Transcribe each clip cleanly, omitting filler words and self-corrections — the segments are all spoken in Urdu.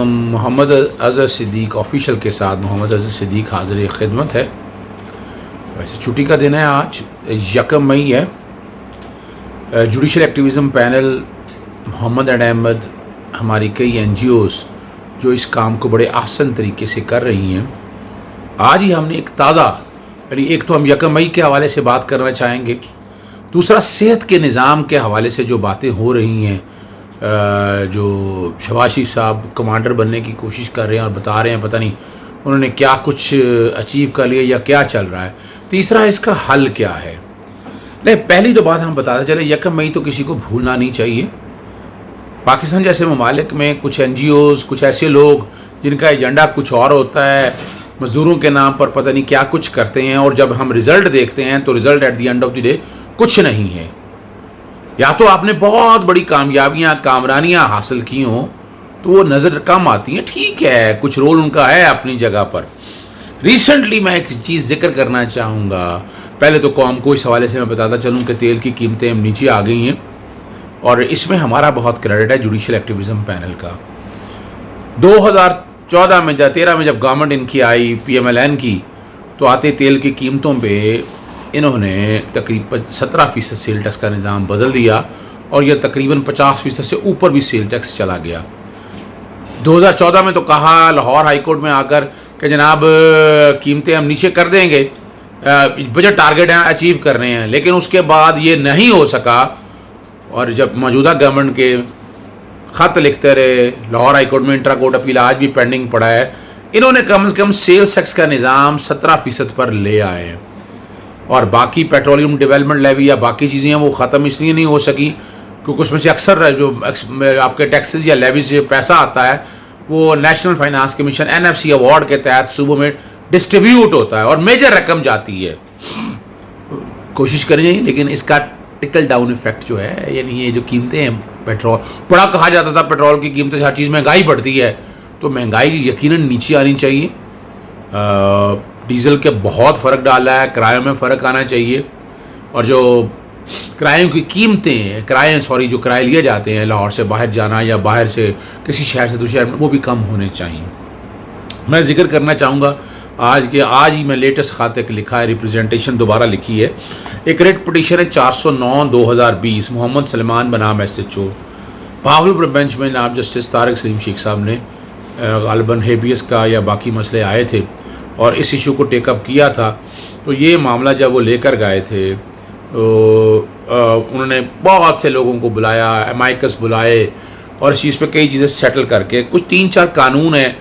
محمد اظہر صدیق آفیشل کے ساتھ محمد اظہر صدیق حاضر خدمت ہے. ویسے چھٹی کا دن ہے آج، 1 مئی ہے. جوڈیشل ایکٹیویزم پینل، محمد احمد، ہماری کئی NGOs جو اس کام کو بڑے احسن طریقے سے کر رہی ہیں. آج ہی ہم نے ایک تازہ، یعنی ایک تو ہم 1 مئی کے حوالے سے بات کرنا چاہیں گے، دوسرا صحت کے نظام کے حوالے سے جو باتیں ہو رہی ہیں، جو شہباز شریف صاحب کمانڈر بننے کی کوشش کر رہے ہیں اور بتا رہے ہیں پتہ نہیں انہوں نے کیا کچھ اچیو کر لیا یا کیا چل رہا ہے. تیسرا اس کا حل کیا ہے. نہیں، پہلی تو بات ہم بتاتے چلیں، 1 مئی تو کسی کو بھولنا نہیں چاہیے. پاکستان جیسے ممالک میں کچھ NGOs، کچھ ایسے لوگ جن کا ایجنڈا کچھ اور ہوتا ہے، مزدوروں کے نام پر پتہ نہیں کیا کچھ کرتے ہیں، اور جب ہم رزلٹ دیکھتے ہیں تو result at the end of the day کچھ نہیں ہے. یا تو آپ نے بہت بڑی کامیابیاں، کامرانیاں حاصل کی ہوں تو وہ نظر کم آتی ہیں. ٹھیک ہے، کچھ رول ان کا ہے اپنی جگہ پر. ریسنٹلی میں ایک چیز ذکر کرنا چاہوں گا. پہلے تو قوم کو اس حوالے سے میں بتاتا چلوں کہ تیل کی قیمتیں نیچے آ گئی ہیں، اور اس میں ہمارا بہت کریڈٹ ہے جوڈیشل ایکٹیویزم پینل کا. 2014 میں 13 میں جب گورنمنٹ ان کی آئی PMLN کی، تو آتے تیل کی قیمتوں پہ انہوں نے تقریباً 17% سیل ٹیکس کا نظام بدل دیا، اور یہ تقریباً 50% سے اوپر بھی سیل ٹیکس چلا گیا. 2014 میں تو کہا لاہور ہائی کورٹ میں آ کر کہ جناب قیمتیں ہم نیچے کر دیں گے، بجٹ ٹارگیٹ ہیں اچیو کر رہے ہیں، لیکن اس کے بعد یہ نہیں ہو سکا. اور جب موجودہ گورنمنٹ کے خط لکھتے رہے، لاہور ہائی کورٹ میں انٹرا کورٹ اپیل آج بھی پینڈنگ پڑا ہے، انہوں نے کم سے کم سیلز ٹیکس کا نظام 17% پر لے آئے ہیں. اور باقی پیٹرولیم ڈیولپمنٹ لیوی یا باقی چیزیں ہیں وہ ختم اس لیے نہیں ہو سکی کیونکہ اس میں سے اکثر جو آپ کے ٹیکسز یا لیویز سے پیسہ آتا ہے وہ national finance commission NFC award کے تحت صوبوں میں ڈسٹریبیوٹ ہوتا ہے اور میجر رقم جاتی ہے. کوشش کریں، لیکن اس کا ٹکل ڈاؤن ایفیکٹ جو ہے، یعنی یہ جو قیمتیں ہیں، پیٹرول بڑا کہا جاتا تھا پیٹرول کی قیمتیں ہر چیز مہنگائی بڑھتی ہے، تو مہنگائی یقیناً نیچے آنی چاہیے. ڈیزل کے بہت فرق ڈالا ہے، کرایوں میں فرق آنا چاہیے، اور جو کرایوں کی قیمتیں جو کرائے لیے جاتے ہیں لاہور سے باہر جانا یا باہر سے کسی شہر سے دوسرے شہر میں، وہ بھی کم ہونے چاہیے. میں ذکر کرنا چاہوں گا آج ہی میں لیٹسٹ خاتے کے لکھا ہے، ریپریزنٹیشن دوبارہ لکھی ہے. ایک ریٹ پٹیشن ہے 409/2020، محمد سلمان بنام SHO، بہاولپور بینچ میں جناب جسٹس طارق سلیم شیخ صاحب نے غالباً ہیبیس کا یا باقی مسئلے آئے تھے اور اس ایشو کو ٹیک اپ کیا تھا. تو یہ معاملہ جب وہ لے کر گئے تھے تو انہوں نے بہت سے لوگوں کو بلایا، امائکس بلائے، اور اس چیز پہ کئی چیزیں سیٹل کر کے کچھ 3-4 قانون ہیں.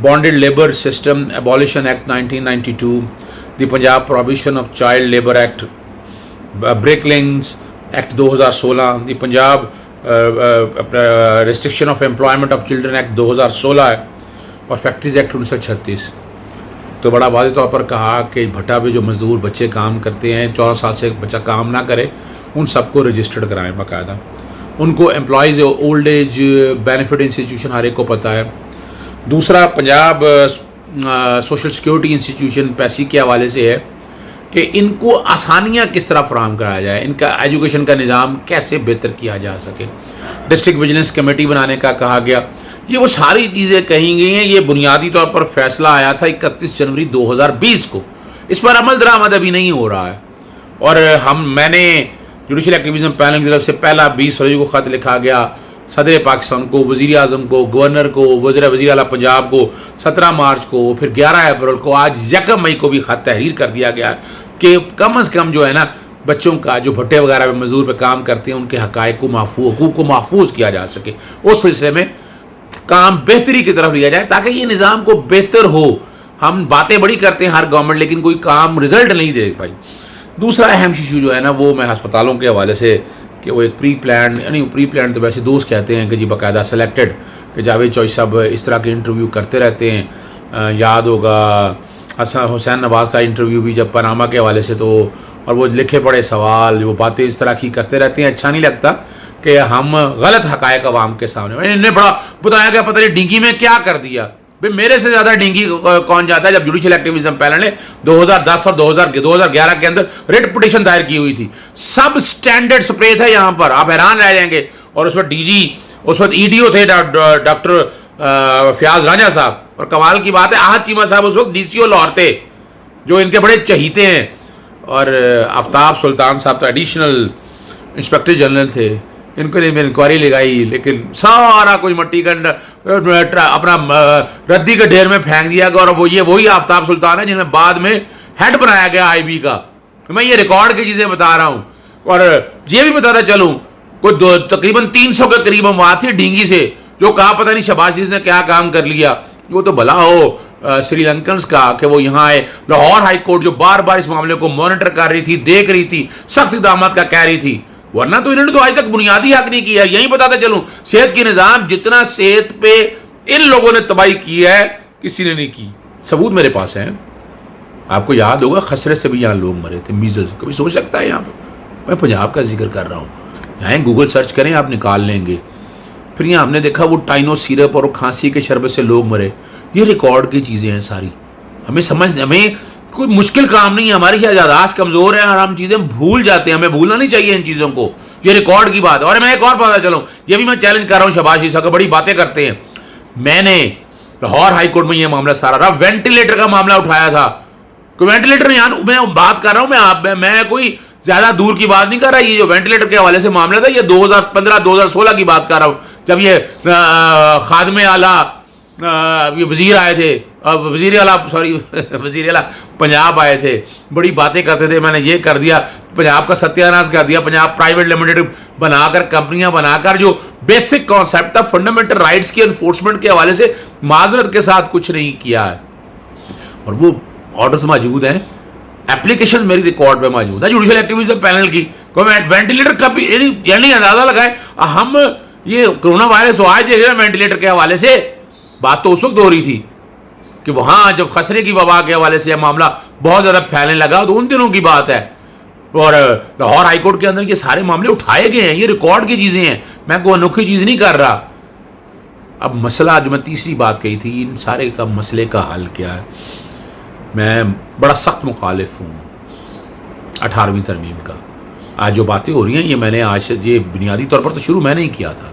Bonded labour system ایبولیشن act 1992، the Punjab prohibition of child labour act, break links act 2016، the Punjab restriction of employment of children act 2016 ہے، اور فیکٹریز ایکٹ 1936. تو بڑا واضح طور پر کہا کہ بھٹا پہ جو مزدور بچے کام کرتے ہیں، 14 سال سے بچہ کام نہ کرے، ان سب کو رجسٹرڈ کرائیں باقاعدہ. ان کو employees old age benefit institution ہر ایک کو پتہ ہے. دوسرا Punjab social security institution PESSI کے حوالے سے ہے کہ ان کو آسانیاں کس طرح فراہم کرایا جائے، ان کا ایجوکیشن کا نظام کیسے بہتر کیا جا سکے. ڈسٹرکٹ ویجیلنس کمیٹی بنانے کا کہا گیا. یہ وہ ساری چیزیں کہیں گئی ہیں. یہ بنیادی طور پر فیصلہ آیا تھا 31 جنوری 2020 کو. اس پر عمل درآمد ابھی نہیں ہو رہا ہے، اور میں نے جوڈیشل ایکٹیویزم پینل کی طرف سے پہلا 20 فروری کو خط لکھا گیا صدر پاکستان کو، وزیر اعظم کو، گورنر کو، وزیر اعلیٰ پنجاب کو 17 مارچ کو، پھر 11 اپریل کو، آج 1 مئی کو بھی خط تحریر کر دیا گیا کہ کم از کم جو ہے نا بچوں کا جو بھٹے وغیرہ پہ مزدور پہ کام کرتے ہیں ان کے حقوق کو محفوظ کیا جا سکے. اس سلسلے میں کام بہتری کی طرف لیا جائے تاکہ یہ نظام کو بہتر ہو. ہم باتیں بڑی کرتے ہیں ہر گورنمنٹ، لیکن کوئی کام رزلٹ نہیں دے پائی. دوسرا اہم ایشو جو ہے نا وہ میں ہسپتالوں کے حوالے سے کہ وہ ایک پری پلانڈ تو ویسے دوست کہتے ہیں کہ جی باقاعدہ سلیکٹڈ، کہ جاوید چوئی صاحب اس طرح کے انٹرویو کرتے رہتے ہیں. یاد ہوگا حسین نواز کا انٹرویو بھی جب پاناما کے حوالے سے، تو اور وہ لکھے پڑے سوال، وہ باتیں اس طرح کی کرتے رہتے ہیں. اچھا نہیں لگتا کہ ہم غلط حقائق عوام کے سامنے. انہیں بڑا بتایا گیا پتہ نہیں ڈینگی میں کیا کر دیا. بھائی میرے سے زیادہ ڈینگی کون جاتا ہے. جب جوڈیشل ایکٹیویزم پینل نے 2010 اور 2011 کے اندر ریٹ پٹیشن دائر کی ہوئی تھی، سب سٹینڈرڈ سپرے تھے یہاں پر، آپ حیران رہ جائیں گے. اور اس وقت DG، اس وقت EDO تھے ڈاکٹر فیاض رانجھا صاحب. اور کمال کی بات ہے احد چیمہ صاحب اس وقت DCO لاہور تھے جو ان کے بڑے چہیتے ہیں, اور آفتاب سلطان صاحب تو ایڈیشنل انسپیکٹر جنرل تھے. ان کو انکوائری لگائی لیکن سارا کچھ مٹی کا اپنا ردی کے ڈھیر میں پھینک دیا گیا, اور وہی آفتاب سلطان ہے جنہیں بعد میں ہیڈ بنایا گیا IB کا. میں یہ ریکارڈ کی چیزیں بتا رہا ہوں. اور یہ بھی بتاتا چلوں کوئی تقریباً 300 کے قریب ہم وہاں تھے ڈھینگی سے, جو کہا پتہ نہیں شہباز نے کیا کام کر لیا. وہ تو بھلا ہو سری لنکنز کا کہ وہ یہاں آئے. لاہور ہائی کورٹ جو بار بار اس معاملے کو مانیٹر کر رہی تھی, دیکھ رہی تھی, سخت اقدامات کا کہہ رہی تھی, ورنہ تو انہوں نے تو آج تک بنیادی حق نہیں کیا. یہی بتاتا چلوں صحت کی نظام جتنا صحت پہ ان لوگوں نے تباہی کی ہے کسی نے نہیں کی. ثبوت میرے پاس ہیں. آپ کو یاد ہوگا خسرے سے بھی یہاں لوگ مرے تھے, میزلز. کبھی سوچ سکتا ہے یہاں پہ میں پنجاب کا ذکر کر رہا ہوں, جائیں گوگل سرچ کریں آپ نکال لیں گے. پھر یہاں ہم نے دیکھا وہ ٹائنو سیرپ اور کھانسی کے شربت سے لوگ مرے. یہ ریکارڈ کی چیزیں ہیں ساری. ہمیں کوئی مشکل کام نہیں ہے, ہماری یادداشت کمزور ہے اور ہم چیزیں بھول جاتے ہیں. ہمیں بھولنا نہیں چاہیے ان چیزوں کو. یہ ریکارڈ کی بات ہے. اور میں ایک اور بات چلوں, یہ بھی میں چیلنج کر رہا ہوں شہباز شریف صاحب کو, بڑی باتیں کرتے ہیں. میں نے لاہور ہائی کورٹ میں یہ معاملہ سارا رہا, وینٹیلیٹر کا معاملہ اٹھایا تھا. کوئی وینٹیلیٹر نہیں, میں بات کر رہا ہوں, میں کوئی زیادہ دور کی بات نہیں کر رہا. یہ جو وینٹیلیٹر کے حوالے سے معاملہ تھا یہ 2015-2016 کی بات کر رہا ہوں, جب یہ خادم اعلیٰ وزیر آئے تھے, وزیر اعلیٰ پنجاب آئے تھے, بڑی باتیں کرتے تھے. میں نے یہ کر دیا, پنجاب کا ستیہ ناش کر دیا, پنجاب پرائیویٹ لمیٹڈ بنا کر, کمپنیاں بنا کر, جو بیسک کانسیپٹ تھا فنڈامنٹل رائٹس کی انفورسمنٹ کے حوالے سے معذرت کے ساتھ کچھ نہیں کیا ہے. اور وہ آرڈرز موجود ہیں, اپلیکیشن میری ریکارڈ پہ موجود ہے جوڈیشل ایکٹیویزم پینل کی. وینٹیلیٹر کا بھی یعنی اندازہ لگائے ہم یہ کرونا وائرس تو آج وینٹیلیٹر کے حوالے سے بات تو اس وقت ہو رہی تھی کہ وہاں جب خسرے کی وبا کے حوالے سے یہ معاملہ بہت زیادہ پھیلنے لگا تو ان دنوں کی بات ہے. اور لاہور ہائی کورٹ کے اندر یہ سارے معاملے اٹھائے گئے ہیں, یہ ریکارڈ کی چیزیں ہیں, میں کوئی انوکھی چیز نہیں کر رہا. اب مسئلہ جو میں تیسری بات کہی تھی, ان سارے کا مسئلے کا حل کیا ہے. میں بڑا سخت مخالف ہوں 18ویں ترمیم کا. آج جو باتیں ہو رہی ہیں یہ میں نے آج یہ بنیادی طور پر تو شروع میں نے ہی کیا تھا.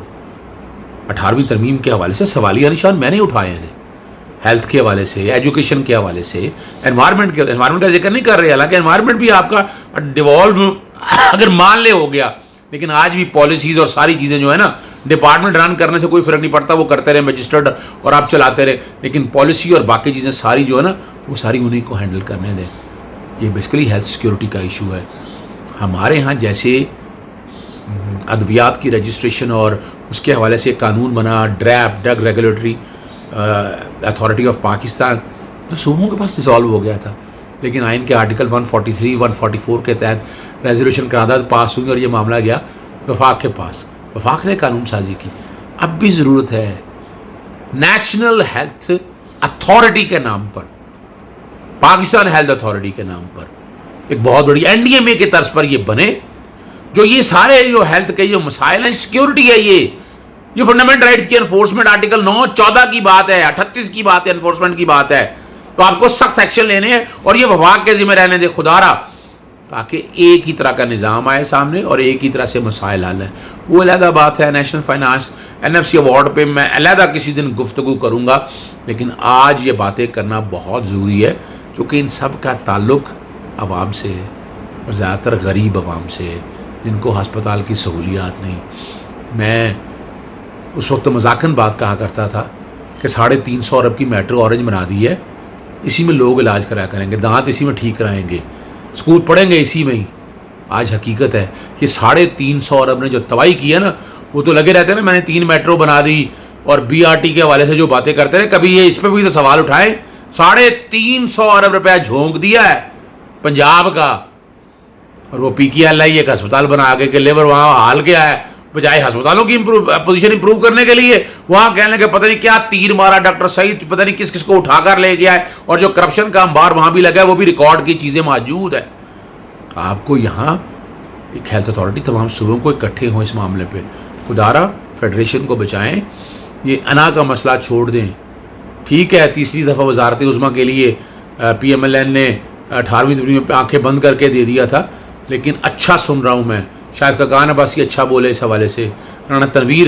18ویں ترمیم کے حوالے سے سوالیہ نشان میں نے اٹھائے ہیں, ہیلتھ کے حوالے سے, ایجوکیشن کے حوالے سے, انوائرمنٹ کا ذکر نہیں کر رہے, حالانکہ انوائرمنٹ بھی آپ کا ڈیوالو اگر مان لے ہو گیا, لیکن آج بھی پالیسیز اور ساری چیزیں جو ہے نا, ڈپارٹمنٹ رن کرنے سے کوئی فرق نہیں پڑتا, وہ کرتے رہے مجسٹرڈ اور آپ چلاتے رہے, لیکن پالیسی اور باقی چیزیں ساری جو ہے نا وہ ساری انہیں کو ہینڈل کرنے دیں. یہ بیسیکلی ہیلتھ سیکیورٹی کا ایشو ہے. ہمارے ہاں جیسے ادویات کی رجسٹریشن اور اس کے حوالے سے قانون بنا, drug regulatory authority of Pakistan, تو صوبوں کے پاس ریزالو ہو گیا تھا, لیکن آئین کے آرٹیکل 143 144 کے تحت ریزولوشن قرارداد پاس ہوئی اور یہ معاملہ گیا وفاق کے پاس. وفاق نے قانون سازی کی. اب بھی ضرورت ہے نیشنل ہیلتھ اتھارٹی کے نام پر, پاکستان ہیلتھ اتھارٹی کے نام پر ایک بہت بڑی NDMA کے طرز پر یہ بنے, جو یہ سارے جو ہیلتھ کے جو مسائل ہیں, سیکیورٹی ہے, یہ فنڈامنٹل رائٹس کی انفورسمنٹ آرٹیکل 9 14 کی بات ہے, 38 کی بات ہے, انفورسمنٹ کی بات ہے, تو آپ کو سخت ایکشن لینے ہیں اور یہ وفاق کے ذمہ رہنے دے خدا را, تاکہ ایک ہی طرح کا نظام آئے سامنے اور ایک ہی طرح سے مسائل حل ہیں. وہ علیحدہ بات ہے, نیشنل فائنانس NFC ایوارڈ پہ میں علیحدہ کسی دن گفتگو کروں گا, لیکن آج یہ باتیں کرنا بہت ضروری ہے کیونکہ ان سب کا تعلق عوام سے ہے, اور زیادہ تر غریب عوام سے ہے جن کو ہسپتال کی سہولیات نہیں. میں اس وقت مذاکراً بات کہا کرتا تھا کہ 350 ارب کی میٹرو اورنج بنا دی ہے, اسی میں لوگ علاج کرایا کریں گے, دانت اسی میں ٹھیک کرائیں گے, اسکول پڑھیں گے اسی میں ہی. آج حقیقت ہے یہ 350 ارب نے جو تباہی کی ہے نا, وہ تو لگے رہتے ہیں نا میں نے 3 میٹرو بنا دی, اور BRT کے حوالے سے جو باتیں کرتے رہے, کبھی یہ اس پہ بھی تو سوال اٹھائیں. 350 ارب روپیہ جھونک دیا ہے پنجاب کا, اور وہ PKLI ایک ہسپتال بنا کے کہ لیبر وہاں حال کیا ہے, بجائے ہسپتالوں کی پوزیشن امپروو کرنے کے لیے وہاں کہنے کہ پتہ نہیں کیا تیر مارا ڈاکٹر سعید, پتہ نہیں کس کس کو اٹھا کر لے گیا ہے, اور جو کرپشن کا انبار وہاں بھی لگا ہے وہ بھی ریکارڈ کی چیزیں موجود ہے. آپ کو یہاں ایک ہیلتھ اتھارٹی تمام صوبوں کو اکٹھے ہوں اس معاملے پہ, خدارا فیڈریشن کو بچائیں, یہ انا کا مسئلہ چھوڑ دیں. ٹھیک ہے تیسری دفعہ وزارت عظمیٰ کے لیے PMLN نے 18ویں ترمیم پہ آنکھیں بند کر کے دے دیا تھا, لیکن اچھا سن رہا ہوں میں, شاید خاقان عباسی اچھا بولے اس حوالے سے, رانا تنویر